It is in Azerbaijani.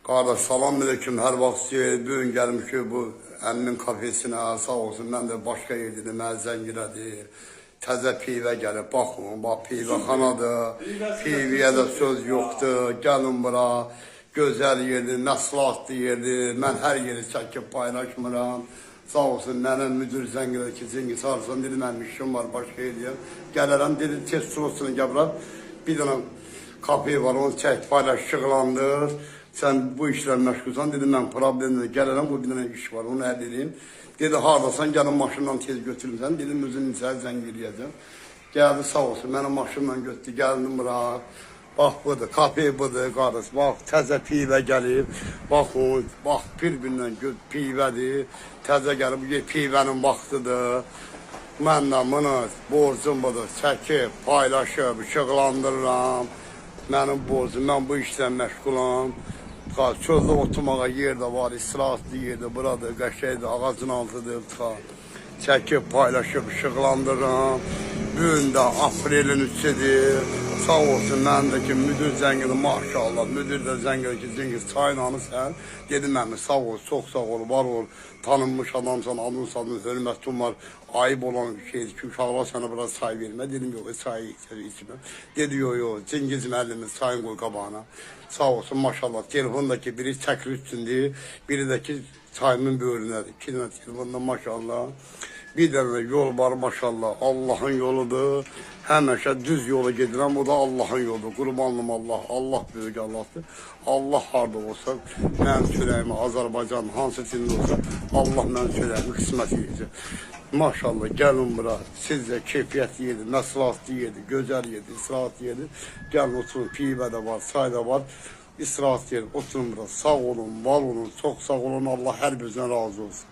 Qardaş, salam aleyküm, hər vaxt istəyir. Bugün gəlmişik bu əmmin kafesinə, sağ olsun, mən də başqa yerdir, mənə zəng elədir. Təzə pivə gəlib, baxın, bax, pivəxanadır, piviyə də söz yoxdur, gəlin bura, gözəl yerdir, məslahətli yerdir, mən hər yeri çəkib paylaşmıram. Sağ olsun, mənim müdür zəng elədir ki, Cengiz Arsan, dedi, mənim işim var, başqa yerdir. Gələrəm, dedi, test surosunu gəbirəm, bir dənə kapıyı var, onu çək, paylaş, şıqlandır. Sən bu işlə məşğulsan, dedim, mən problemlə gəlirəm, bu bir dənə iş var, onu həll edeyim. Dedi, haradasan, gəlin maşından tez götürürsən, dedim, özünün içəri zəng eləyəcəm. Gəldi, sağ olsun, mənim maşından götürdü, gəldim bura. Bax, budur, kapı budur, qardaş, bax, təzə pivə gəlib, baxın, bax, bir-birindən pivədir, təzə gəlib, pivənin vaxtıdır. Mən də bunu, borcum budur, çəkib, paylaşıb, işıqlandırıram. Mənim borcum, mən bu işlə məşğulam. Çöldə oturmağa yer də var, istirahatlı yerdir, buradır, qəşəkdir, ağacın altıdır. Çəkib, paylaşıb, işıqlandırıram. Bugün də aprelin 3-üdür. Sağ olsun, məndəki müdür zəngidir, maşallah. Müdür də zəngidir ki, Cengiz çayınanı sən. Dedim, mənim sağ ol, çox sağ ol, var ol. Tanınmış adamsan, adın sadın, hörmətin var. Ayıb olan şeydir ki, uşaqlar sənə biraz çay vermə. Dedim, yox, çayı içmə. Dedi, yox, Cengiz müəllimiz çayın qoy qabağına. Sağ olsun, maşallah. Telefondakı biri çəkir üstündür, biri də ki, çayımın böyrünədir. 2 dənə telefonda maşallah. Bir dənə yol var maşallah. Allah'ın yoludur. Həmişə düz yolu gedirəm. O da Allah'ın yoludur. Qurbanlım Allah. Allah böyük Allah'dır. Allah harda olsa, mənim çörəyimi Azərbaycan hansı dində olsa, Allah mənim çörəyimi qismət edəcək. Maşallah, gəlin bura. Sizcə keyfiyyətli yerdir, məslahətli yerdir, gözəl yerdir, istirahatli yerdir. Gəlin oturun, pivə də var, çay da var. İstirahat yeri, oturun bura. Sağ olun, var olun, çox sağ olun. Allah hər birinizdən razı olsun.